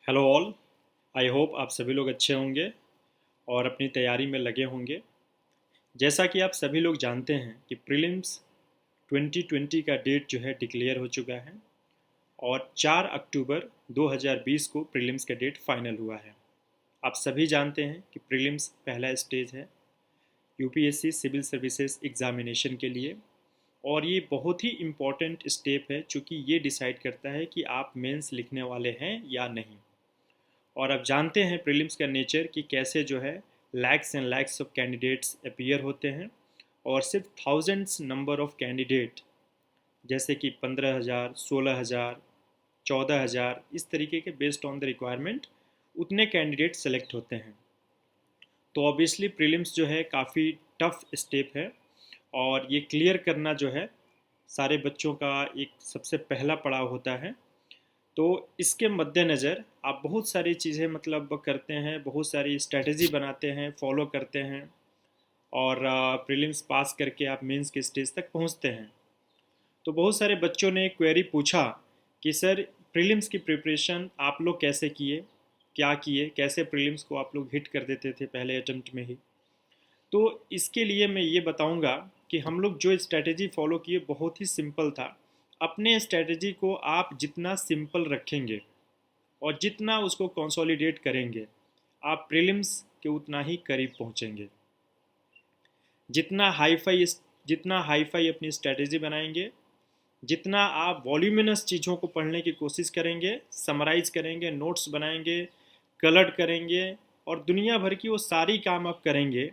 Hello all. I hope आप सभी लोग अच्छे होंगे और अपनी तैयारी में लगे होंगे। जैसा कि आप सभी लोग जानते हैं कि प्रीलिम्स 2020 का डेट जो है डिक्लेयर हो चुका है और 4 अक्टूबर 2020 को प्रीलिम्स का डेट फाइनल हुआ है। आप सभी जानते हैं कि प्रीलिम्स पहला स्टेज है यूपीएससी सिविल सर्विसेज एग्ज़ामिनेशन के लिए, और ये बहुत ही इम्पॉर्टेंट स्टेप है चूँकि ये डिसाइड करता है कि आप मेंस लिखने वाले हैं या नहीं। और अब जानते हैं प्रीलिम्स का नेचर कि कैसे जो है lakhs and lakhs of candidates appear होते हैं और सिर्फ थाउजेंड्स नंबर ऑफ कैंडिडेट जैसे कि 15,000, 16,000, 14,000 इस तरीके के बेस्ड ऑन द रिक्वायरमेंट उतने कैंडिडेट सेलेक्ट होते हैं। तो ऑब्वियसली प्रीलिम्स जो है काफ़ी टफ स्टेप है और ये क्लियर करना जो है सारे बच्चों का एक सबसे पहला पड़ाव होता है। तो इसके मद्देनज़र आप बहुत सारी चीज़ें मतलब करते हैं, बहुत सारी स्ट्रेटजी बनाते हैं, फॉलो करते हैं और प्रीलिम्स पास करके आप मेंस के स्टेज तक पहुंचते हैं। तो बहुत सारे बच्चों ने क्वेरी पूछा कि सर प्रीलिम्स की प्रिपरेशन आप लोग कैसे किए, क्या किए, कैसे प्रीलिम्स को आप लोग हिट कर देते थे पहले अटेम्प्ट में ही। तो इसके लिए मैं ये बताऊंगा कि हम लोग जो स्ट्रेटजी फॉलो किए बहुत ही सिंपल था। अपने स्ट्रेटजी को आप जितना सिंपल रखेंगे और जितना उसको कंसोलिडेट करेंगे आप प्रीलिम्स के उतना ही करीब पहुंचेंगे। जितना हाई फाई अपनी स्ट्रेटजी बनाएंगे, जितना आप वॉल्यूमिनस चीज़ों को पढ़ने की कोशिश करेंगे, समराइज करेंगे, नोट्स बनाएंगे, कलर्ड करेंगे और दुनिया भर की वो सारी काम आप करेंगे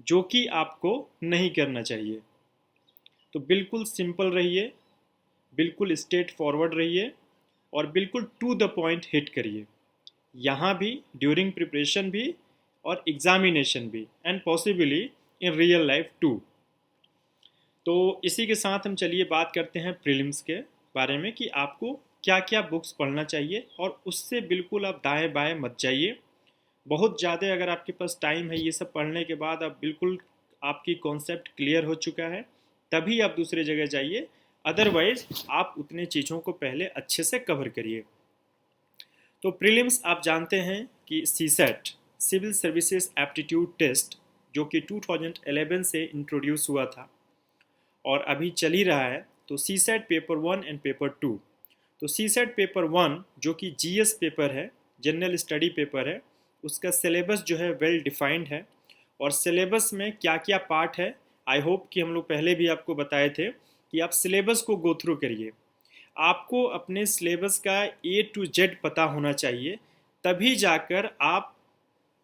जो कि आपको नहीं करना चाहिए। तो बिल्कुल सिंपल रहिए, बिल्कुल स्ट्रेट फॉरवर्ड रहिए और बिल्कुल टू द पॉइंट हिट करिए, यहाँ भी, ड्यूरिंग प्रिपरेशन भी और एग्जामिनेशन भी, and possibly in real life too. तो इसी के साथ हम चलिए बात करते हैं प्रीलिम्स के बारे में कि आपको क्या क्या बुक्स पढ़ना चाहिए और उससे बिल्कुल आप दाएं बाएं मत जाइए। बहुत ज़्यादा अगर आपके पास टाइम है, ये सब पढ़ने के बाद आप बिल्कुल आपकी कॉन्सेप्ट क्लियर हो चुका है, तभी आप दूसरे जगह जाइए। अदरवाइज आप उतने चीज़ों को पहले अच्छे से कवर करिए। तो प्रीलिम्स आप जानते हैं कि CSAT civil services aptitude test जो कि 2011 से इंट्रोड्यूस हुआ था और अभी चल ही रहा है। तो सीसेट पेपर 1 एंड पेपर 2। तो सीसेट पेपर 1 जो कि जीएस पेपर है, जनरल स्टडी पेपर है, उसका सिलेबस जो है वेल डिफाइंड है और सिलेबस में क्या क्या पार्ट है आई होप कि हम लोग पहले भी आपको बताए थे कि आप सिलेबस को गो थ्रू करिए। आपको अपने सिलेबस का ए टू जेड पता होना चाहिए, तभी जाकर आप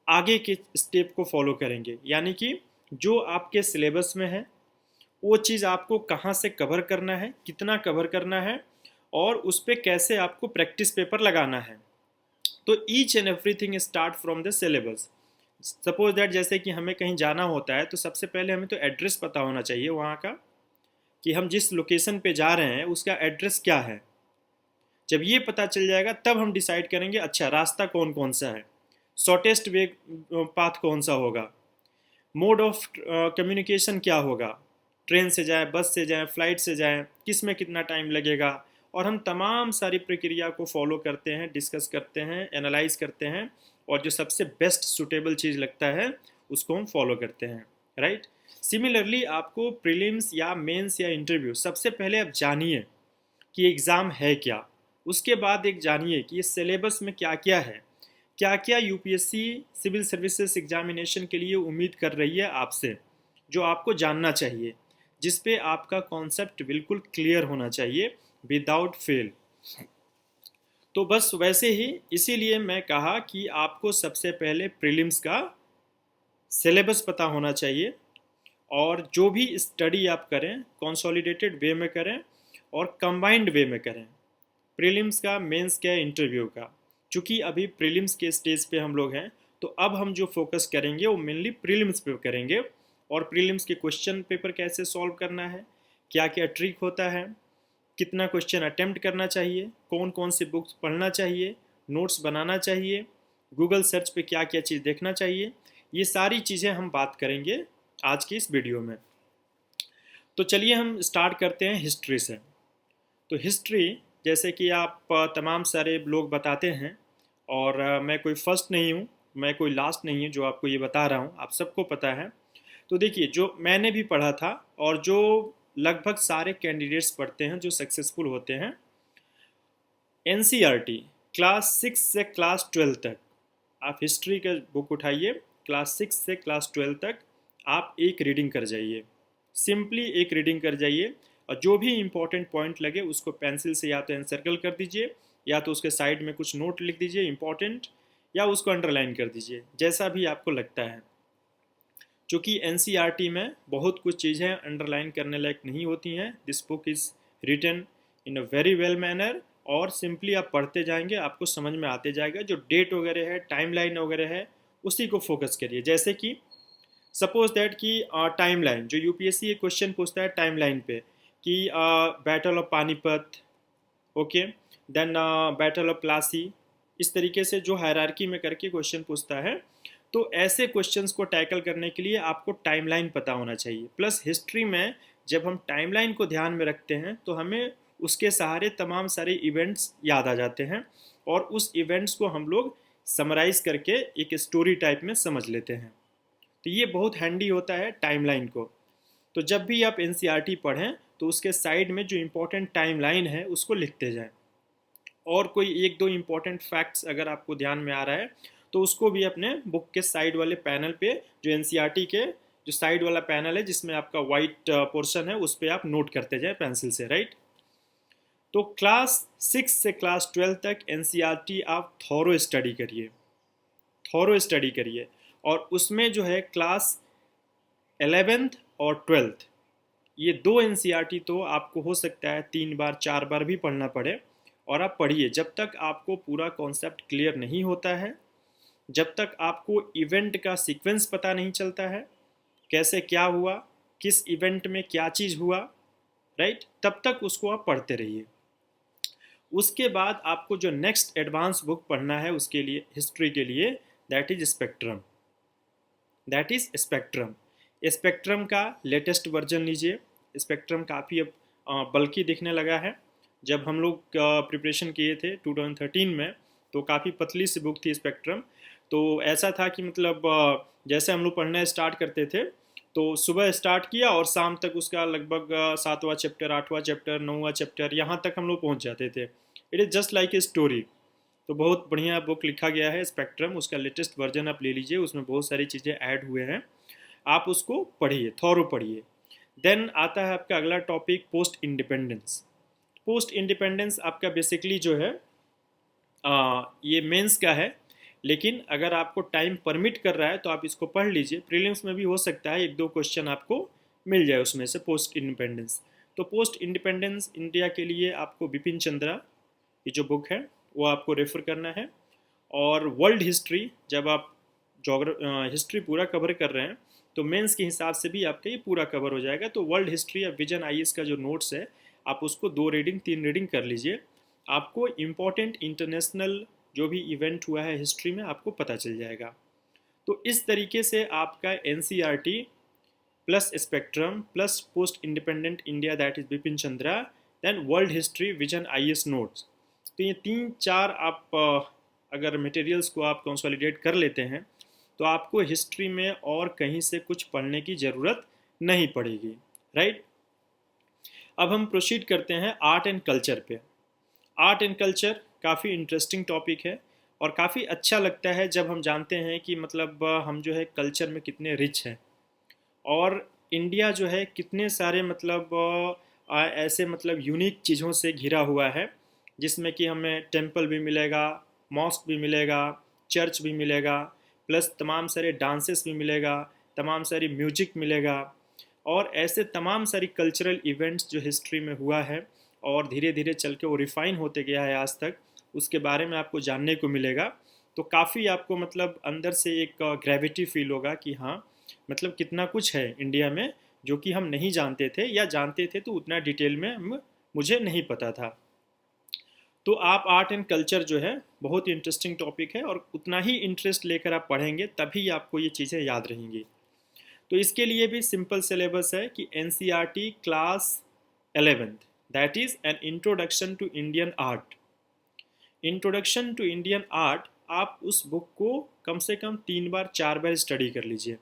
आगे के स्टेप को फॉलो करेंगे। यानी कि जो आपके सिलेबस में है वो चीज़ आपको कहाँ से कवर करना है, कितना कवर करना है और उस पर कैसे आपको प्रैक्टिस पेपर लगाना है। तो each and everything start from the syllabus. Suppose that जैसे कि हमें कहीं जाना होता है तो सबसे पहले हमें तो एड्रेस पता होना चाहिए वहाँ का, कि हम जिस लोकेशन पे जा रहे हैं उसका एड्रेस क्या है। जब ये पता चल जाएगा तब हम डिसाइड करेंगे अच्छा रास्ता कौन कौन सा है, शॉर्टेस्ट वे पाथ कौन सा होगा, मोड ऑफ कम्युनिकेशन क्या होगा, ट्रेन से जाए, बस से जाए, फ्लाइट से जाए, किस में कितना टाइम लगेगा। और हम तमाम सारी प्रक्रिया को फॉलो करते हैं, डिस्कस करते हैं, एनालाइज करते हैं और जो सबसे बेस्ट सुटेबल चीज़ लगता है उसको हम फॉलो करते हैं, राइट। सिमिलरली आपको प्रीलिम्स या मेंस या इंटरव्यू सबसे पहले आप जानिए कि एग्ज़ाम है क्या, उसके बाद एक जानिए कि ये सिलेबस में क्या क्या है, क्या क्या यूपीएससी सिविल सर्विसेज एग्जामिनेशन के लिए उम्मीद कर रही है आपसे, जो आपको जानना चाहिए, जिस पे आपका कॉन्सेप्ट बिल्कुल क्लियर होना चाहिए विदाउट फेल। तो बस वैसे ही इसीलिए मैं कहा कि आपको सबसे पहले प्रीलिम्स का सिलेबस पता होना चाहिए और जो भी स्टडी आप करें कंसोलिडेटेड वे में करें और कंबाइंड वे में करें, प्रीलिम्स का, मेंस का, इंटरव्यू का। चूँकि अभी प्रीलिम्स के स्टेज पे हम लोग हैं तो अब हम जो फोकस करेंगे वो मेनली प्रीलिम्स पे करेंगे और प्रीलिम्स के क्वेश्चन पेपर कैसे सॉल्व करना है, क्या क्या ट्रिक होता है, कितना क्वेश्चन अटेम्प्ट करना चाहिए, कौन कौन सी बुक्स पढ़ना चाहिए, नोट्स बनाना चाहिए, गूगल सर्च पे क्या क्या चीज़ देखना चाहिए, ये सारी चीज़ें हम बात करेंगे आज की इस वीडियो में। तो चलिए हम स्टार्ट करते हैं हिस्ट्री से। तो हिस्ट्री जैसे कि आप तमाम सारे लोग बताते हैं और मैं कोई फर्स्ट नहीं हूँ, मैं कोई लास्ट नहीं हूँ जो आपको ये बता रहा हूँ, आप सबको पता है। तो देखिए, जो मैंने भी पढ़ा था और जो लगभग सारे कैंडिडेट्स पढ़ते हैं जो सक्सेसफुल होते हैं, एनसीईआरटी क्लास 6 से क्लास 12 तक, आप हिस्ट्री का बुक उठाइए, क्लास 6 से क्लास 12 तक आप एक रीडिंग कर जाइए, सिंपली एक रीडिंग कर जाइए, और जो भी इंपॉर्टेंट पॉइंट लगे उसको पेंसिल से या तो एनसर्कल कर दीजिए, या तो उसके साइड में कुछ नोट लिख दीजिए इंपॉर्टेंट, या उसको अंडरलाइन कर दीजिए, जैसा भी आपको लगता है। चूँकि एनसीईआरटी में बहुत कुछ चीज़ें अंडरलाइन करने लायक नहीं होती हैं, this book is written in a very well manner, और सिंपली आप पढ़ते जाएंगे, आपको समझ में आते जाएगा। जो डेट वगैरह है, टाइमलाइन वगैरह है, उसी को फोकस करिए। जैसे कि सपोज दैट कि टाइमलाइन, जो यूपीएससी एक क्वेश्चन पूछता है टाइमलाइन पे कि battle of Panipat, okay, then battle of Plassey, इस तरीके से जो हायरार्की में करके क्वेश्चन पूछता है, तो ऐसे क्वेश्चंस को टैकल करने के लिए आपको टाइमलाइन पता होना चाहिए। प्लस हिस्ट्री में जब हम टाइमलाइन को ध्यान में रखते हैं तो हमें उसके सहारे तमाम सारे इवेंट्स याद आ जाते हैं, और उस इवेंट्स को हम लोग समराइज करके एक स्टोरी टाइप में समझ लेते हैं। तो ये बहुत हैंडी होता है टाइमलाइन को। तो जब भी आप एनसीईआरटी पढ़ें तो उसके साइड में जो इम्पोर्टेंट टाइमलाइन है उसको लिखते जाएं, और कोई एक दो इम्पोर्टेंट फैक्ट्स अगर आपको ध्यान में आ रहा है तो उसको भी अपने बुक के साइड वाले पैनल पे, जो एनसीईआरटी के जो साइड वाला पैनल है जिसमें आपका वाइट पोर्शन है, उस पर आप नोट करते जाएं पेंसिल से, राइट। तो क्लास 6 से क्लास 12 तक एनसीईआरटी आप थॉरो स्टडी करिए, थॉरो स्टडी करिए, और उसमें जो है क्लास 11th और 12th, ये दो एनसीईआरटी तो आपको हो सकता है 3 बार 4 बार भी पढ़ना पड़े, और आप पढ़िए जब तक आपको पूरा कॉन्सेप्ट क्लियर नहीं होता है, जब तक आपको इवेंट का सीक्वेंस पता नहीं चलता है, कैसे क्या हुआ, किस इवेंट में क्या चीज़ हुआ, राइट, तब तक उसको आप पढ़ते रहिए। उसके बाद आपको जो नेक्स्ट एडवांस बुक पढ़ना है उसके लिए, हिस्ट्री के लिए, that is spectrum, that is spectrum. Spectrum का लेटेस्ट वर्जन लीजिए। स्पेक्ट्रम काफ़ी अब बल्कि दिखने लगा है। जब हम लोग प्रिपरेशन किए थे 2013 में, तो काफ़ी पतली सी बुक थी स्पेक्ट्रम। तो ऐसा था कि मतलब जैसे हम लोग पढ़ना स्टार्ट करते थे तो सुबह स्टार्ट किया और शाम तक उसका लगभग 7वां चैप्टर, 8वां चैप्टर, 9वां चैप्टर, यहाँ तक हम लोग पहुँच जाते थे। It is just like a story. तो बहुत बढ़िया बुक लिखा गया है स्पेक्ट्रम, उसका लेटेस्ट वर्जन आप ले लीजिए, उसमें बहुत सारी चीज़ें ऐड हुए हैं, आप उसको पढ़िए, थॉरो पढ़िए। देन आता है आपका अगला topic, post independence. Post independence आपका बेसिकली जो है ये मेंस का है, लेकिन अगर आपको टाइम परमिट कर रहा है तो आप इसको पढ़ लीजिए। प्रीलिम्स में भी हो सकता है एक दो क्वेश्चन आपको मिल जाए उसमें से, पोस्ट इंडिपेंडेंस। तो पोस्ट इंडिपेंडेंस इंडिया के लिए आपको बिपिन चंद्रा, ये जो बुक है वो आपको रेफर करना है। और वर्ल्ड हिस्ट्री, जब आप हिस्ट्री पूरा कवर कर रहे हैं तो मेंस के हिसाब से भी आपका ये पूरा कवर हो जाएगा। तो वर्ल्ड हिस्ट्री या विजन आईएएस का जो नोट्स है, आप उसको 2 रीडिंग 3 रीडिंग कर लीजिए, आपको इम्पोर्टेंट इंटरनेशनल जो भी इवेंट हुआ है हिस्ट्री में आपको पता चल जाएगा। तो इस तरीके से आपका NCERT plus spectrum plus post independent India, that is Bipin Chandra, then world history, Vision IAS notes, तो ये 3-4 आप अगर मटेरियल्स को आप कंसोलिडेट कर लेते हैं तो आपको हिस्ट्री में और कहीं से कुछ पढ़ने की ज़रूरत नहीं पड़ेगी, राइट। अब हम प्रोसीड करते हैं आर्ट एंड कल्चर पे। आर्ट एंड कल्चर काफ़ी इंटरेस्टिंग टॉपिक है और काफ़ी अच्छा लगता है जब हम जानते हैं कि मतलब हम जो है कल्चर में कितने रिच हैं, और इंडिया जो है कितने सारे मतलब ऐसे मतलब यूनिक चीज़ों से घिरा हुआ है, जिसमें कि हमें टेंपल भी मिलेगा, मॉस्क भी मिलेगा, चर्च भी मिलेगा, प्लस तमाम सारे डांसेस भी मिलेगा, तमाम सारी म्यूजिक मिलेगा, और ऐसे तमाम सारी कल्चरल इवेंट्स जो हिस्ट्री में हुआ है और धीरे धीरे चल के वो रिफ़ाइन होते गया है आज तक, उसके बारे में आपको जानने को मिलेगा। तो काफ़ी आपको मतलब अंदर से एक ग्रेविटी फील होगा कि हाँ, मतलब कितना कुछ है इंडिया में जो कि हम नहीं जानते थे, या जानते थे तो उतना डिटेल में मुझे नहीं पता था। तो आप आर्ट एंड कल्चर जो है बहुत इंटरेस्टिंग टॉपिक है, और उतना ही इंटरेस्ट लेकर आप पढ़ेंगे तभी आपको ये चीज़ें याद रहेंगी। तो इसके लिए भी सिंपल सिलेबस है कि NCERT class 11th, that is an introduction to Indian art. Introduction to Indian art आप उस बुक को कम से कम 3 बार 4 बार स्टडी कर लीजिए।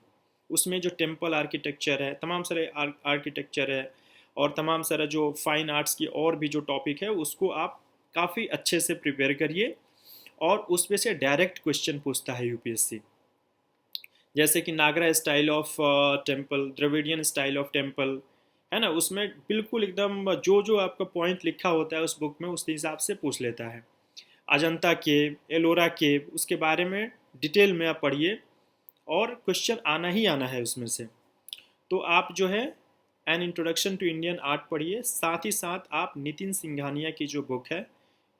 उसमें जो टेम्पल आर्किटेक्चर है, तमाम सारे आर्किटेक्चर है और तमाम सारा जो फाइन आर्ट्स की और भी जो टॉपिक है उसको आप काफ़ी अच्छे से प्रिपेयर करिए और उस पे से डायरेक्ट क्वेश्चन पूछता है यूपीएससी। जैसे कि Nagara style of temple, Dravidian style of temple, है ना, उसमें बिल्कुल एकदम जो जो आपका पॉइंट लिखा होता है उस बुक में उस हिसाब से पूछ लेता है। अजंता केव, एलोरा केव, उसके बारे में डिटेल में आप पढ़िए और क्वेश्चन आना ही आना है उसमें से। तो आप जो है an introduction to Indian art पढ़िए, साथ ही साथ आप नितिन सिंघानिया की जो बुक है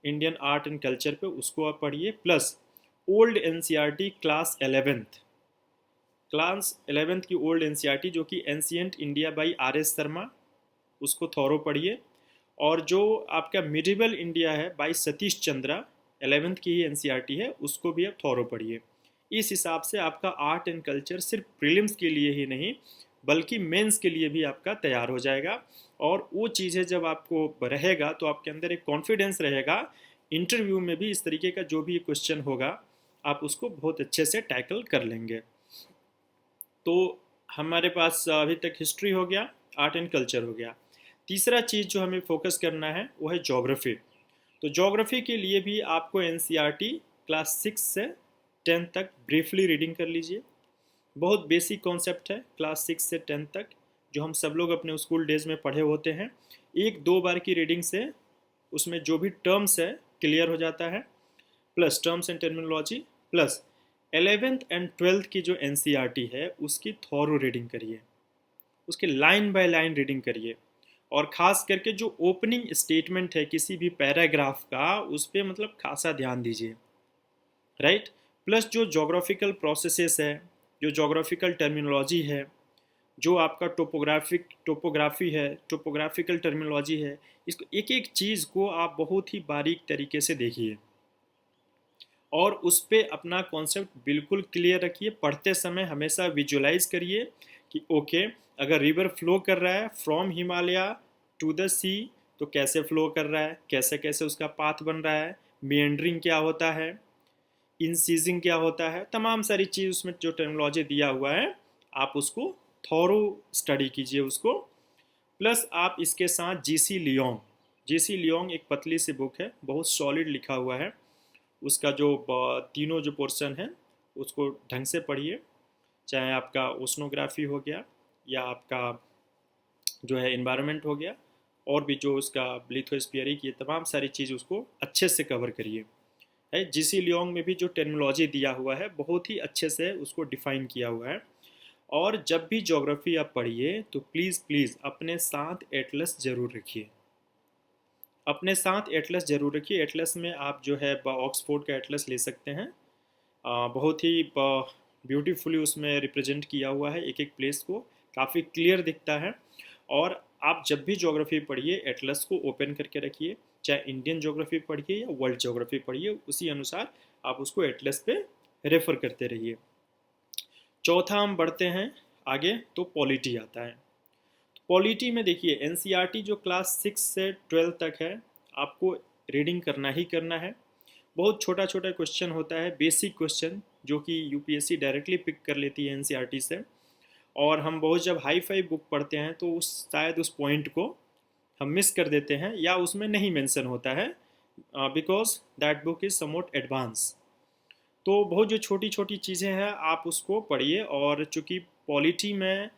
इंडियन आर्ट एंड कल्चर पे उसको आप पढ़िए, plus old NCERT class 11th की ओल्ड एनसीईआरटी जो कि ancient India by RS. Sharma, उसको थॉरो पढ़िए। और जो आपका मिडिवल इंडिया है बाई सतीश चंद्रा, 11th की ही एनसीईआरटी है, उसको भी आप थॉरो पढ़िए। इस हिसाब से आपका आर्ट एंड कल्चर सिर्फ प्रीलिम्स के लिए ही नहीं बल्कि मेंस के लिए भी आपका तैयार हो जाएगा। और वो चीज़ें जब आपको रहेगा तो आपके अंदर एक कॉन्फिडेंस रहेगा, इंटरव्यू में भी इस तरीके का जो भी क्वेश्चन होगा आप उसको बहुत अच्छे से टैकल कर लेंगे। तो हमारे पास अभी तक हिस्ट्री हो गया, आर्ट एंड कल्चर हो गया। तीसरा चीज़ जो हमें फोकस करना है वो है ज्योग्राफी। तो ज्योग्राफी के लिए भी आपको एनसीईआरटी क्लास 6 से 10 तक ब्रीफली रीडिंग कर लीजिए। बहुत बेसिक कॉन्सेप्ट है क्लास 6 से 10 तक, जो हम सब लोग अपने स्कूल डेज में पढ़े होते हैं। 1-2 बार की रीडिंग से उसमें जो भी टर्म्स है क्लियर हो जाता है, plus terms and terminology, plus 11th and 12th की जो एनसीईआरटी है उसकी थॉरो रीडिंग करिए, उसके लाइन बाय लाइन रीडिंग करिए। और ख़ास करके जो ओपनिंग स्टेटमेंट है किसी भी पैराग्राफ का उस पर मतलब खासा ध्यान दीजिए, राइट। प्लस जो जोग्राफिकल प्रोसेसेस है, जो जोग्राफिकल टर्मिनोलॉजी है, जो आपका टोपोग्राफी है, टोपोग्राफिकल टर्मिनोलॉजी है, इसको एक एक चीज़ को आप बहुत ही बारीक तरीके से देखिए और उस पर अपना कॉन्सेप्ट बिल्कुल क्लियर रखिए। पढ़ते समय हमेशा विजुलाइज करिए कि ओके अगर रिवर फ्लो कर रहा है फ्रॉम हिमालय टू द सी तो कैसे फ्लो कर रहा है, कैसे कैसे उसका पाथ बन रहा है, मेंडरिंग क्या होता है, इंसीजिंग क्या होता है, तमाम सारी चीज़ उसमें जो टर्मिनोलॉजी दिया हुआ है आप उसको थॉरो स्टडी कीजिए उसको। प्लस आप इसके साथ जीसी लियोंग एक पतली सी बुक है, बहुत सॉलिड लिखा हुआ है, उसका जो तीनों जो पोर्शन है उसको ढंग से पढ़िए, चाहे आपका ओशनोग्राफी हो गया या आपका जो है इन्वायरमेंट हो गया और भी जो उसका लिथोस्फीयरिक, ये तमाम सारी चीज़ उसको अच्छे से कवर करिए। है जीसी लियोंग में भी जो टर्मिनोलॉजी दिया हुआ है बहुत ही अच्छे से उसको डिफाइन किया हुआ है। और जब भी ज्योग्राफी आप पढ़िए तो प्लीज़ प्लीज़ अपने साथ एटलस ज़रूर रखिए, अपने साथ एटलस ज़रूर रखिए। एटलस में आप जो है ऑक्सफोर्ड का एटलस ले सकते हैं, बहुत ही ब्यूटीफुली उसमें रिप्रेजेंट किया हुआ है, एक एक प्लेस को काफ़ी क्लियर दिखता है। और आप जब भी ज्योग्राफी पढ़िए एटलस को ओपन करके रखिए, चाहे इंडियन ज्योग्राफी पढ़िए या वर्ल्ड ज्योग्राफी पढ़िए, उसी अनुसार आप उसको एटलस पे रेफर करते रहिए। चौथा हम बढ़ते हैं आगे, तो पॉलिटी आता है। तो पॉलिटी में देखिए एनसीईआरटी जो क्लास 6 से 12 तक है आपको रीडिंग करना ही करना है। बहुत छोटा छोटा क्वेश्चन होता है, बेसिक क्वेश्चन, जो कि यूपीएससी डायरेक्टली पिक कर लेती है एनसीईआरटी से। और हम बहुत जब हाई फाई बुक पढ़ते हैं तो उस शायद उस पॉइंट को हम मिस कर देते हैं या उसमें नहीं मेंशन होता है, because that book is somewhat advance. तो बहुत जो छोटी छोटी चीज़ें हैं आप उसको पढ़िए। और चूँकि पॉलिटी में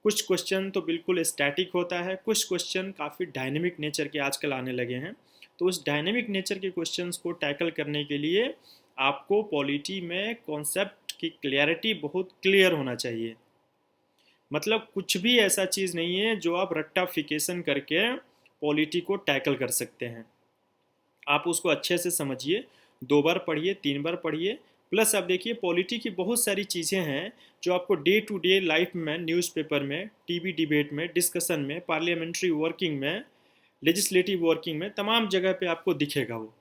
कुछ क्वेश्चन तो बिल्कुल स्टैटिक होता है, कुछ क्वेश्चन काफ़ी डायनेमिक नेचर के आजकल आने लगे हैं। तो उस डायनेमिक नेचर के क्वेश्चंस को टैकल करने के लिए आपको पॉलिटी में कॉन्सेप्ट की क्लियरिटी बहुत क्लियर होना चाहिए। मतलब कुछ भी ऐसा चीज़ नहीं है जो आप रट्टाफिकेशन करके पॉलिटी को टैकल कर सकते हैं। आप उसको अच्छे से समझिए, 2 बार पढ़िए, 3 बार पढ़िए। प्लस आप देखिए पॉलिटी की बहुत सारी चीज़ें हैं जो आपको डे टू डे लाइफ में, न्यूज़पेपर में, टीवी डिबेट में, डिस्कशन में, पार्लियामेंट्री वर्किंग में, लेजिस्लेटिव वर्किंग में, तमाम जगह पे आपको दिखेगा वो।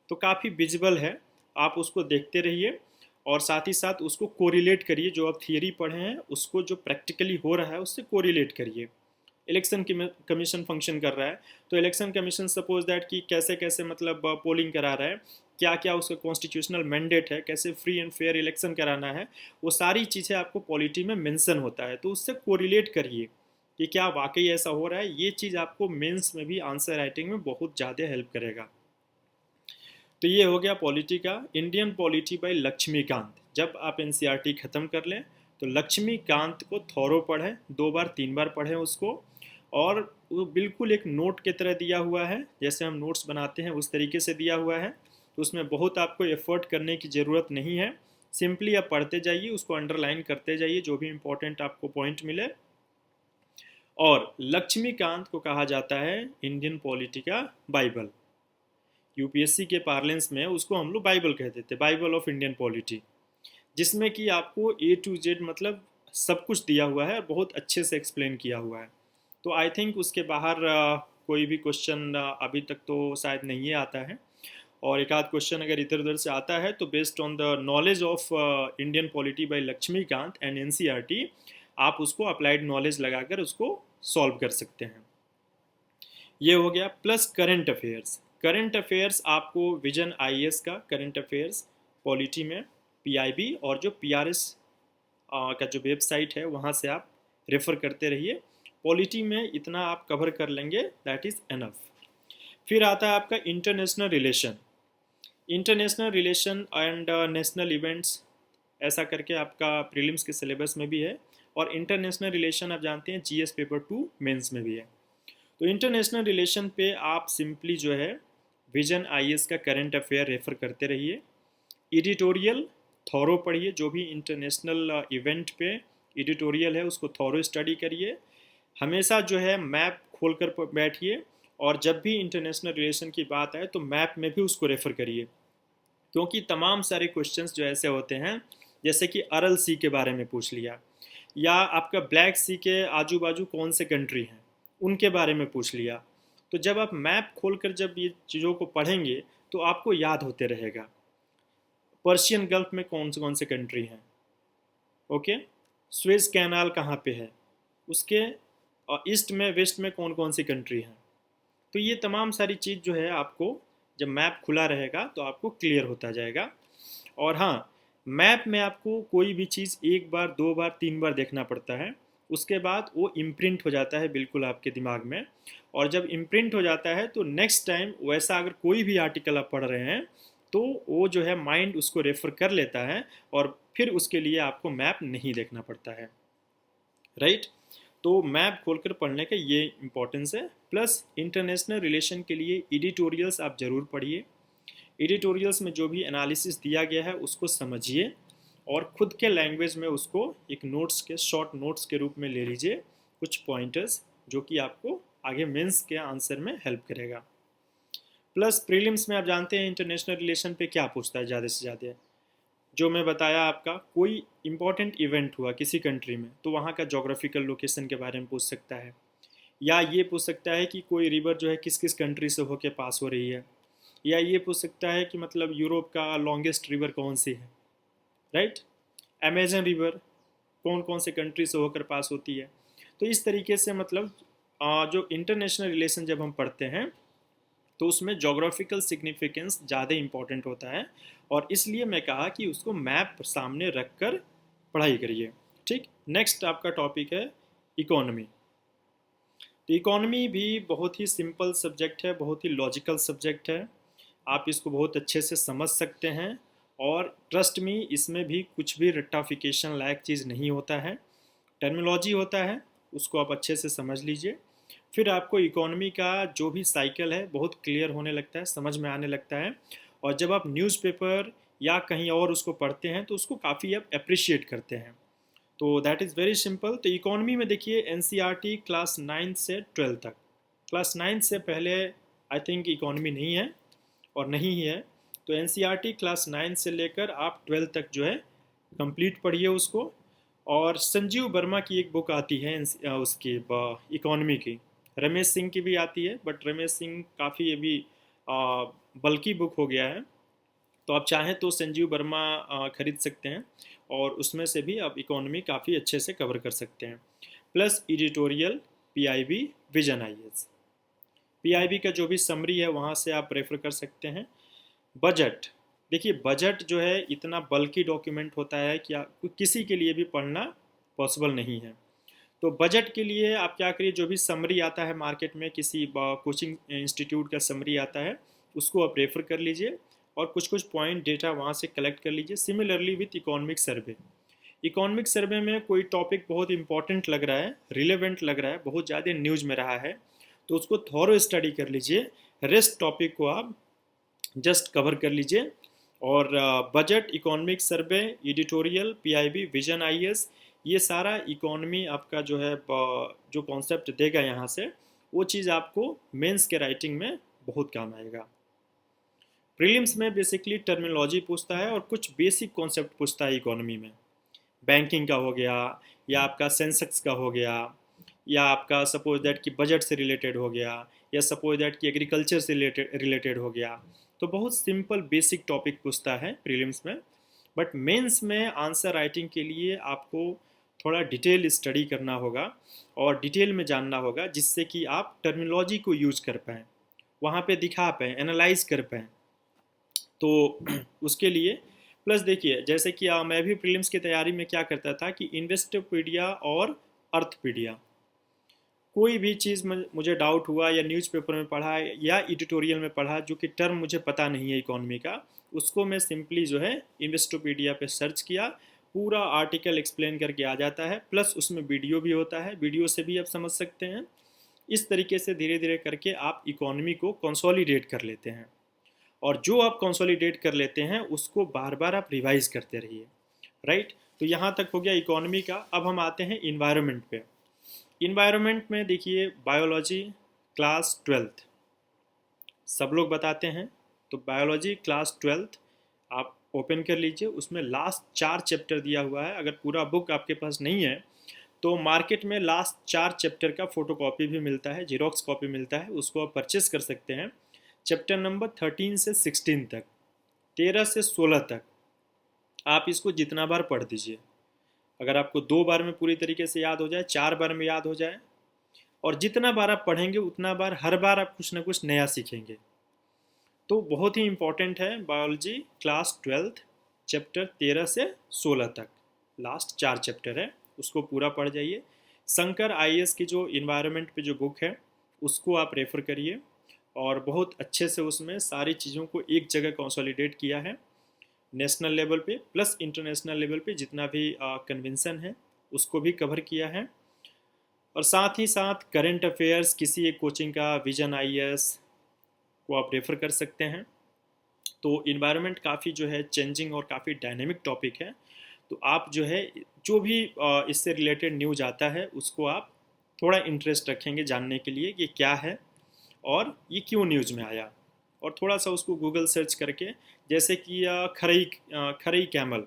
तो काफ़ी विजिबल है, आप उसको देखते रहिए और साथ ही साथ उसको कोरिलेट करिए, जो आप थियरी पढ़े हैं उसको जो प्रैक्टिकली हो रहा है उससे कोरिलेट करिए। इलेक्शन कमीशन फंक्शन कर रहा है। तो इलेक्शन कमीशन सपोज दैट कि कैसे कैसे मतलब पोलिंग करा रहा है, क्या क्या उसका कॉन्स्टिट्यूशनल मैंडेट है, कैसे फ्री एंड फेयर इलेक्शन कराना है, वो सारी चीज़ें आपको पॉलिटी में मेंशन होता है। तो उससे कोरिलेट करिए कि क्या वाकई ऐसा हो रहा है। ये चीज़ आपको मेंस में भी आंसर राइटिंग में बहुत ज़्यादा हेल्प करेगा। तो ये हो गया पॉलिटी का। Indian polity by Laxmikanth. जब आप एनसीईआरटी ख़त्म कर लें तो लक्ष्मीकांत को थोरो पढ़ें, 2 बार 3 बार पढ़ें उसको। और वो बिल्कुल एक नोट की तरह दिया हुआ है, जैसे हम नोट्स बनाते हैं उस तरीके से दिया हुआ है। तो उसमें बहुत आपको एफर्ट करने की ज़रूरत नहीं है, सिंपली आप पढ़ते जाइए, उसको अंडरलाइन करते जाइए जो भी इंपॉर्टेंट आपको पॉइंट मिले। और लक्ष्मीकांत को कहा जाता है इंडियन पॉलिटी का बाइबल। यूपीएससी के पार्लेंस में उसको हम लोग बाइबल कहते थे, बाइबल ऑफ इंडियन पॉलिटी, जिसमें कि आपको A to Z मतलब सब कुछ दिया हुआ है और बहुत अच्छे से एक्सप्लेन किया हुआ है। तो आई थिंक उसके बाहर कोई भी क्वेश्चन अभी तक तो शायद नहीं आता है। और एक आध क्वेश्चन अगर इधर उधर से आता है तो based on the knowledge of Indian polity by Laxmikanth and NCERT आप उसको अप्लाइड नॉलेज लगाकर उसको सॉल्व कर सकते हैं। ये हो गया। Plus current affairs. Current affairs आपको विजन आईएएस का करंट अफेयर्स पॉलिटी में पीआईबी और जो पीआरएस का जो वेबसाइट है वहाँ से आप रेफ़र करते रहिए। पॉलिटी में इतना आप कवर कर लेंगे, दैट इज़ एनफ। फिर आता है आपका international relation. International relation and national events, ऐसा करके आपका प्रीलिम्स के सिलेबस में भी है। और इंटरनेशनल रिलेशन आप जानते हैं जीएस पेपर 2 मेंस में भी है। तो इंटरनेशनल रिलेशन पे आप सिंपली जो है विजन आईएएस का करंट अफेयर रेफर करते रहिए। एडिटोरियल थॉरो पढ़िए, जो भी इंटरनेशनल इवेंट पे एडिटोरियल है उसको थॉरो स्टडी करिए। हमेशा जो है मैप खोल कर बैठिए, और जब भी इंटरनेशनल रिलेशन की बात आए तो मैप में भी उसको रेफ़र करिए, क्योंकि तमाम सारे क्वेश्चंस जो ऐसे होते हैं, जैसे कि अरल सी के बारे में पूछ लिया, या आपका ब्लैक सी के आजू बाजू कौन से कंट्री हैं उनके बारे में पूछ लिया। तो जब आप मैप खोलकर जब ये चीज़ों को पढ़ेंगे तो आपको याद होते रहेगा। पर्शियन गल्फ में कौन से कंट्री हैं, ओके, स्वेज कैनाल कहाँ पे है, उसके ईस्ट में वेस्ट में कौन कौन सी कंट्री हैं। तो ये तमाम सारी चीज़ जो है आपको जब मैप खुला रहेगा तो आपको क्लियर होता जाएगा। और हाँ, मैप में आपको कोई भी चीज़ 1 बार 2 बार 3 बार देखना पड़ता है, उसके बाद वो इम्प्रिंट हो जाता है बिल्कुल आपके दिमाग में। और जब इम्प्रिंट हो जाता है तो नेक्स्ट टाइम वैसा अगर कोई भी आर्टिकल आप पढ़ रहे हैं तो वो जो है माइंड उसको रेफर कर लेता है, और फिर उसके लिए आपको मैप नहीं देखना पड़ता है, राइट। तो मैप खोलकर पढ़ने का ये इम्पोर्टेंस है। प्लस इंटरनेशनल रिलेशन के लिए एडिटोरियल्स आप ज़रूर पढ़िए। एडिटोरियल्स में जो भी एनालिसिस दिया गया है उसको समझिए, और खुद के लैंग्वेज में उसको एक नोट्स के शॉर्ट नोट्स के रूप में ले लीजिए, कुछ पॉइंटर्स जो कि आपको आगे मेंस के आंसर में हेल्प करेगा। प्लस प्रीलिम्स में आप जानते हैं इंटरनेशनल रिलेशन पे क्या पूछता है ज़्यादा से ज़्यादा, जो मैं बताया आपका, कोई इंपॉर्टेंट इवेंट हुआ किसी कंट्री में तो वहाँ का जोग्राफिकल लोकेशन के बारे में पूछ सकता है, या ये पूछ सकता है कि कोई रिवर जो है किस किस कंट्री से होके पास हो रही है, या ये पूछ सकता है कि मतलब यूरोप का लॉन्गेस्ट रिवर कौन सी है, राइट। अमेजन रिवर कौन कौन से कंट्री से होकर पास होती है। तो इस तरीके से मतलब जो इंटरनेशनल रिलेशन जब हम पढ़ते हैं तो उसमें जोग्राफिकल सिग्निफिकेंस ज़्यादा इम्पॉर्टेंट होता है, और इसलिए मैं कहा कि उसको मैप सामने रख कर पढ़ाई करिए, ठीक। नेक्स्ट आपका टॉपिक है इकोनॉमी। तो इकोनॉमी भी बहुत ही सिंपल सब्जेक्ट है, बहुत ही लॉजिकल सब्जेक्ट है, आप इसको बहुत अच्छे से समझ सकते हैं। और ट्रस्ट मी, इसमें भी कुछ भी रट्टाफिकेशन लायक चीज़ नहीं होता है, टर्मिनोलॉजी होता है, उसको आप अच्छे से समझ लीजिए। फिर आपको इकोनॉमी का जो भी साइकिल है बहुत क्लियर होने लगता है, समझ में आने लगता है। और जब आप न्यूज़पेपर या कहीं और उसको पढ़ते हैं तो उसको काफ़ी आप अप्रिशिएट करते हैं। तो दैट इज़ वेरी सिंपल। तो इकोनॉमी में देखिए एनसीईआरटी क्लास 9 से 12 तक, क्लास 9 से पहले आई थिंक इकोनॉमी नहीं है और नहीं ही है। तो एनसीईआरटी क्लास 9 से लेकर आप 12 तक जो है कंप्लीट पढ़िए उसको। और संजीव वर्मा की एक बुक आती है उसकी इकोनॉमी की, रमेश सिंह की भी आती है, बट रमेश सिंह काफ़ी अभी बल्कि बुक हो गया है, तो आप चाहें तो संजीव वर्मा खरीद सकते हैं, और उसमें से भी आप इकोनॉमी काफ़ी अच्छे से कवर कर सकते हैं। Plus editorial, PIB vision IAS। PIB का जो भी समरी है वहाँ से आप रेफर कर सकते हैं। बजट, देखिए बजट जो है इतना बल्कि डॉक्यूमेंट होता है कि किसी के लिए भी पढ़ना पॉसिबल नहीं है। तो बजट के लिए आप क्या करिए, जो भी समरी आता है मार्केट में, किसी कोचिंग इंस्टीट्यूट का समरी आता है उसको आप रेफर कर लीजिए और कुछ कुछ पॉइंट डेटा वहाँ से कलेक्ट कर लीजिए। Similarly with economic survey, economic survey में कोई टॉपिक बहुत इंपॉर्टेंट लग रहा है, रिलेवेंट लग रहा है, बहुत ज़्यादा न्यूज़ में रहा है, तो उसको थॉरो स्टडी कर लीजिए। रेस्ट टॉपिक को आप जस्ट कवर कर लीजिए। और budget, economic survey, editorial, PIB vision IAS, ये सारा इकोनॉमी आपका जो है जो कॉन्सेप्ट देगा यहाँ से, वो चीज़ आपको मेंस के राइटिंग में बहुत काम आएगा। प्रीलिम्स में बेसिकली टर्मिनोलॉजी पूछता है और कुछ बेसिक कॉन्सेप्ट पूछता है इकोनॉमी में। बैंकिंग का हो गया, या आपका सेंसेक्स का हो गया, या आपका सपोज दैट कि बजट से रिलेटेड हो गया, या सपोज दैट कि एग्रीकल्चर से रिलेटेड हो गया। तो बहुत सिंपल बेसिक टॉपिक पूछता है प्रीलिम्स में। बट मेंस में आंसर राइटिंग के लिए आपको थोड़ा डिटेल स्टडी करना होगा और डिटेल में जानना होगा, जिससे कि आप टर्मिनोलॉजी को यूज कर पाएँ, वहाँ पे दिखा पाएँ, एनालाइज कर पाएँ। तो उसके लिए प्लस देखिए, जैसे कि मैं भी प्रीलिम्स की तैयारी में क्या करता था कि इन्वेस्टोपीडिया और अर्थपीडिया, कोई भी चीज़ मुझे डाउट हुआ या न्यूज़पेपर में पढ़ा या एडिटोरियल में पढ़ा जो कि टर्म मुझे पता नहीं है इकोनॉमी का, उसको मैं सिंपली जो है इन्वेस्टोपीडिया पे सर्च किया, पूरा आर्टिकल एक्सप्लेन करके आ जाता है, प्लस उसमें वीडियो भी होता है, वीडियो से भी आप समझ सकते हैं। इस तरीके से धीरे धीरे करके आप इकोनॉमी को कंसोलिडेट कर लेते हैं, और जो आप कंसोलिडेट कर लेते हैं उसको बार बार आप रिवाइज करते रहिए, राइट। तो यहाँ तक हो गया इकोनॉमी का। अब हम आते हैं इन्वायरमेंट पे। इन्वायरमेंट में देखिए बायोलॉजी क्लास 12th सब लोग बताते हैं, तो बायोलॉजी क्लास 12th आप ओपन कर लीजिए, उसमें लास्ट 4 चैप्टर दिया हुआ है। अगर पूरा बुक आपके पास नहीं है तो मार्केट में लास्ट 4 चैप्टर का फोटो कॉपी भी मिलता है, जीरोक्स कॉपी मिलता है, उसको आप परचेस कर सकते हैं। चैप्टर नंबर 13 से 16 तक, 13 से 16 तक आप इसको जितना बार पढ़ दीजिए। अगर आपको 2 बार में पूरी तरीके से याद हो जाए, 4 बार में याद हो जाए, और जितना बार आप पढ़ेंगे उतना बार हर बार आप कुछ ना कुछ नया सीखेंगे। तो बहुत ही इम्पॉर्टेंट है बायोलॉजी क्लास 12th चैप्टर 13 से 16 तक, लास्ट 4 चैप्टर है, उसको पूरा पढ़ जाइए। शंकर IAS की जो इन्वायरमेंट पे जो बुक है उसको आप रेफ़र करिए, और बहुत अच्छे से उसमें सारी चीज़ों को एक जगह कंसोलिडेट किया है, नेशनल लेवल पे प्लस इंटरनेशनल लेवल पे जितना भी कन्वेंशन है उसको भी कवर किया है। और साथ ही साथ करंट अफेयर्स किसी एक कोचिंग का, विजन IAS को आप रेफ़र कर सकते हैं। तो इन्वायरमेंट काफ़ी जो है चेंजिंग और काफ़ी डायनेमिक टॉपिक है, तो आप जो है जो भी इससे रिलेटेड न्यूज आता है उसको आप थोड़ा इंटरेस्ट रखेंगे जानने के लिए कि क्या है और ये क्यों न्यूज़ में आया, और थोड़ा सा उसको गूगल सर्च करके, जैसे कि खरई कैमल,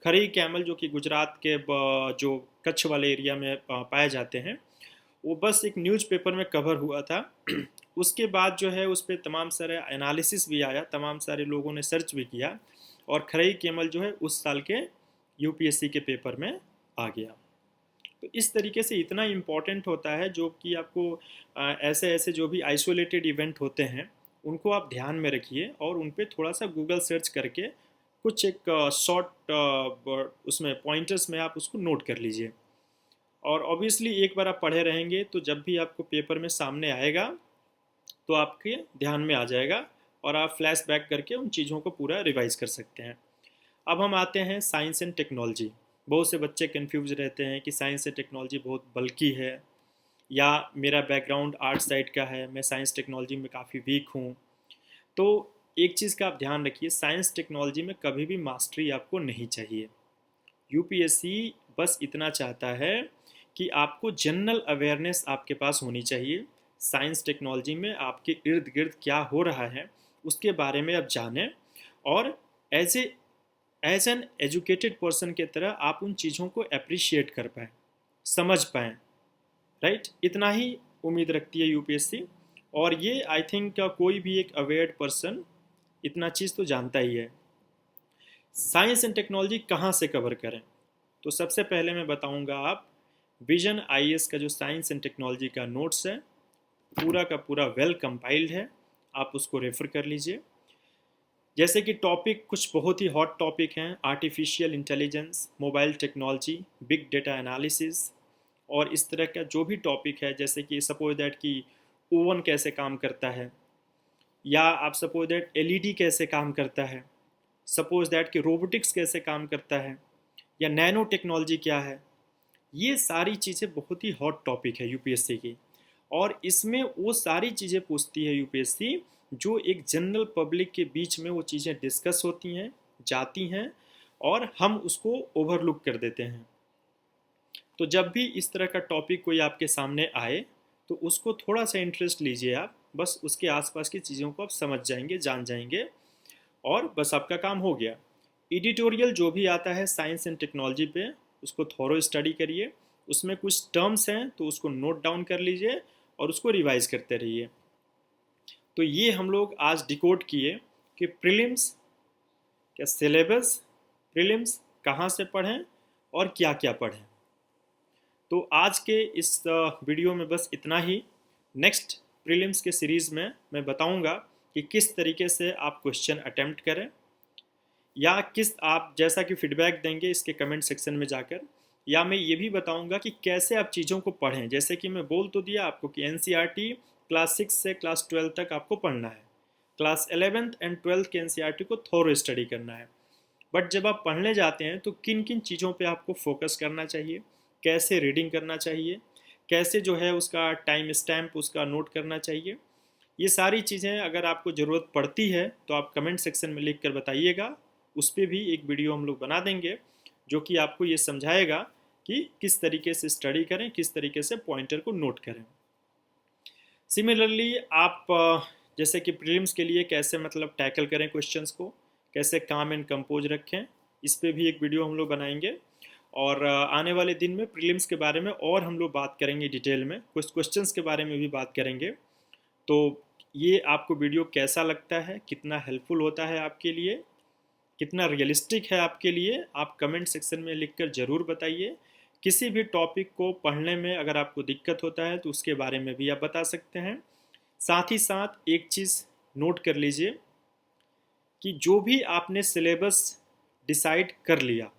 खरई कैमल जो कि गुजरात के जो कच्छ वाले एरिया में पाए जाते हैं, वो बस एक न्यूज़पेपर में कवर हुआ था। उसके बाद जो है उस पर तमाम सारे एनालिसिस भी आया, तमाम सारे लोगों ने सर्च भी किया, और खरई कैमल जो है उस साल के UPSC के पेपर में आ गया। तो इस तरीके से इतना इम्पॉर्टेंट होता है, जो कि आपको ऐसे ऐसे जो भी आइसोलेटेड इवेंट होते हैं उनको आप ध्यान में रखिए, और उन पर थोड़ा सा गूगल सर्च करके कुछ एक शॉर्ट उसमें पॉइंटर्स में आप उसको नोट कर लीजिए। और ऑब्वियसली एक बार आप पढ़े रहेंगे तो जब भी आपको पेपर में सामने आएगा तो आपके ध्यान में आ जाएगा, और आप फ्लैश बैक करके उन चीज़ों को पूरा रिवाइज कर सकते हैं। अब हम आते हैं साइंस एंड टेक्नोलॉजी। बहुत से बच्चे कंफ्यूज रहते हैं कि साइंस एंड टेक्नोलॉजी बहुत बल्कि है, या मेरा बैकग्राउंड आर्ट साइड का है, मैं साइंस टेक्नोलॉजी में काफ़ी वीक हूँ। तो एक चीज़ का आप ध्यान रखिए, साइंस टेक्नोलॉजी में कभी भी मास्टरी आपको नहीं चाहिए। UPSC बस इतना चाहता है कि आपको जनरल अवेयरनेस आपके पास होनी चाहिए, साइंस टेक्नोलॉजी में आपके इर्द गिर्द क्या हो रहा है उसके बारे में आप जानें, और एज एन एजुकेटेड पर्सन के तरह आप उन चीज़ों को अप्रिशिएट कर पाएँ, समझ पाएँ, राइट। इतना ही उम्मीद रखती है UPSC, और ये आई थिंक कोई भी एक अवेयर्ड पर्सन इतना चीज़ तो जानता ही है। साइंस एंड टेक्नोलॉजी कहाँ से कवर करें, तो सबसे पहले मैं बताऊंगा आप विजन आईएएस का जो साइंस एंड टेक्नोलॉजी का नोट्स है पूरा का पूरा वेल कंपाइल्ड है, आप उसको रेफर कर लीजिए। जैसे कि टॉपिक कुछ बहुत ही हॉट टॉपिक हैं, artificial intelligence, mobile technology, big data analysis और इस तरह का जो भी टॉपिक है, जैसे कि सपोज दैट कि ओवन कैसे काम करता है, या आप सपोज दैट एलईडी कैसे काम करता है, सपोज दैट कि रोबोटिक्स कैसे काम करता है, या नैनो टेक्नोलॉजी क्या है। ये सारी चीज़ें बहुत ही हॉट टॉपिक है यूपीएससी की, और इसमें वो सारी चीज़ें पूछती है यूपीएससी जो एक जनरल पब्लिक के बीच में वो चीज़ें डिस्कस होती हैं, जाती हैं, और हम उसको ओवरलुक कर देते हैं। तो जब भी इस तरह का टॉपिक कोई आपके सामने आए तो उसको थोड़ा सा इंटरेस्ट लीजिए आप, बस उसके आसपास की चीज़ों को आप समझ जाएंगे, जान जाएंगे, और बस आपका काम हो गया। एडिटोरियल जो भी आता है साइंस एंड टेक्नोलॉजी पे, उसको थोरो स्टडी करिए, उसमें कुछ टर्म्स हैं तो उसको नोट डाउन कर लीजिए और उसको रिवाइज करते रहिए। तो ये हम लोग आज डिकोड किए कि प्रीलिम्स क्या सिलेबस, प्रीलिम्स कहाँ से पढ़ें और क्या क्या पढ़ें। तो आज के इस वीडियो में बस इतना ही। नेक्स्ट प्रीलिम्स के सीरीज़ में मैं बताऊंगा कि किस तरीके से आप क्वेश्चन अटेम्प्ट करें, या किस आप जैसा कि फीडबैक देंगे इसके कमेंट सेक्शन में जाकर, या मैं ये भी बताऊंगा कि कैसे आप चीज़ों को पढ़ें। जैसे कि मैं बोल तो दिया आपको कि एनसीईआरटी क्लास 6 से क्लास 12 तक आपको पढ़ना है, क्लास 11th एंड 12th के एनसीईआरटी को थोरो स्टडी करना है। बट जब आप पढ़ने जाते हैं तो किन किन चीज़ों पे आपको फोकस करना चाहिए, कैसे रीडिंग करना चाहिए, कैसे जो है उसका टाइम स्टैम्प उसका नोट करना चाहिए, ये सारी चीज़ें अगर आपको ज़रूरत पड़ती है तो आप कमेंट सेक्शन में लिख कर बताइएगा। उस पर भी एक वीडियो हम लोग बना देंगे जो कि आपको ये समझाएगा कि किस तरीके से स्टडी करें, किस तरीके से पॉइंटर को नोट करें। सिमिलरली आप जैसे कि प्रीलिम्स के लिए कैसे मतलब टैकल करें क्वेश्चंस को, कैसे काम एंड कंपोज रखें, इस पे भी एक वीडियो हम लोग बनाएंगे। और आने वाले दिन में प्रीलिम्स के बारे में और हम लोग बात करेंगे डिटेल में, कुछ क्वेश्चंस के बारे में भी बात करेंगे। तो ये आपको वीडियो कैसा लगता है, कितना हेल्पफुल होता है आपके लिए, कितना रियलिस्टिक है आपके लिए, आप कमेंट सेक्शन में लिखकर ज़रूर बताइए। किसी भी टॉपिक को पढ़ने में अगर आपको दिक्कत होता है तो उसके बारे में भी आप बता सकते हैं। साथ ही साथ एक चीज़ नोट कर लीजिए कि जो भी आपने सिलेबस डिसाइड कर लिया,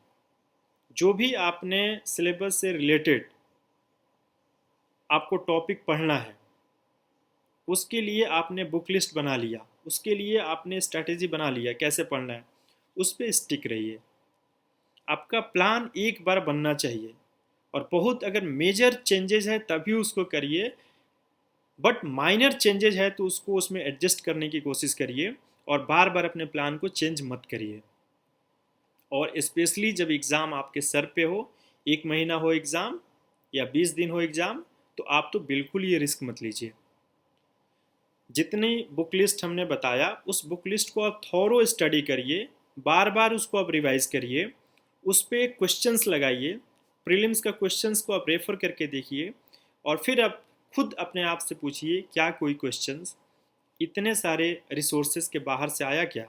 जो भी आपने सिलेबस से रिलेटेड आपको टॉपिक पढ़ना है, उसके लिए आपने बुक लिस्ट बना लिया, उसके लिए आपने स्ट्रैटेजी बना लिया कैसे पढ़ना है, उस पर स्टिक रहिए। आपका प्लान एक बार बनना चाहिए, और बहुत अगर मेजर चेंजेस है तभी उसको करिए, बट माइनर चेंजेस है तो उसको उसमें एडजस्ट करने की कोशिश करिए, और बार बार अपने प्लान को चेंज मत करिए। और स्पेशली जब एग्ज़ाम आपके सर पे हो, 1 महीना हो एग्ज़ाम या 20 दिन हो एग्ज़ाम, तो आप तो बिल्कुल ये रिस्क मत लीजिए। जितनी बुक लिस्ट हमने बताया उस बुक लिस्ट को आप थॉरो स्टडी करिए, बार बार उसको आप रिवाइज करिए, उस पर क्वेश्चंस लगाइए, प्रीलिम्स का क्वेश्चंस को आप रेफर करके देखिए, और फिर आप खुद अपने आप से पूछिए क्या कोई क्वेश्चंस इतने सारे रिसोर्सेज के बाहर से आया क्या,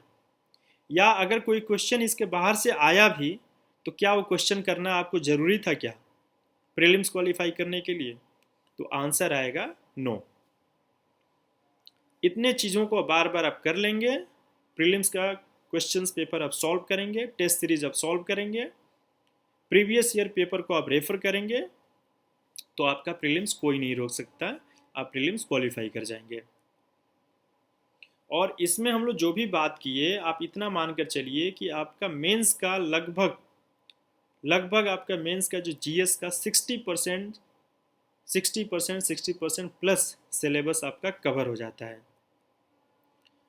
या अगर कोई क्वेश्चन इसके बाहर से आया भी तो क्या वो क्वेश्चन करना आपको ज़रूरी था क्या प्रीलिम्स क्वालिफाई करने के लिए। तो आंसर आएगा नो। इतने चीज़ों को बार बार आप कर लेंगे, प्रीलिम्स का क्वेश्चंस पेपर आप सॉल्व करेंगे, टेस्ट सीरीज आप सॉल्व करेंगे, प्रीवियस ईयर पेपर को आप रेफर करेंगे, तो आपका प्रीलिम्स कोई नहीं रोक सकता, आप प्रीलिम्स क्वालिफाई कर जाएंगे। और इसमें हम लोग जो भी बात किए आप इतना मानकर चलिए कि आपका मेंस का लगभग आपका मेंस का जो जीएस का 60% प्लस सिलेबस आपका कवर हो जाता है।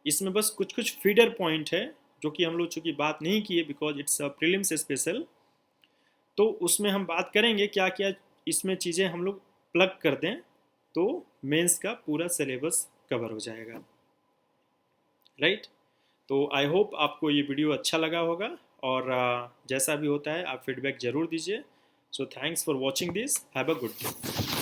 इसमें बस कुछ कुछ फीडर पॉइंट है जो कि हम लोग चूँकि बात नहीं किए because it's a prelims special, तो उसमें हम बात करेंगे क्या क्या इसमें चीज़ें हम लोग प्लग कर दें तो मेंस का पूरा सिलेबस कवर हो जाएगा। राइट। तो आई होप आपको ये वीडियो अच्छा लगा होगा, और जैसा भी होता है आप फीडबैक ज़रूर दीजिए। So thanks for watching this, have a good day.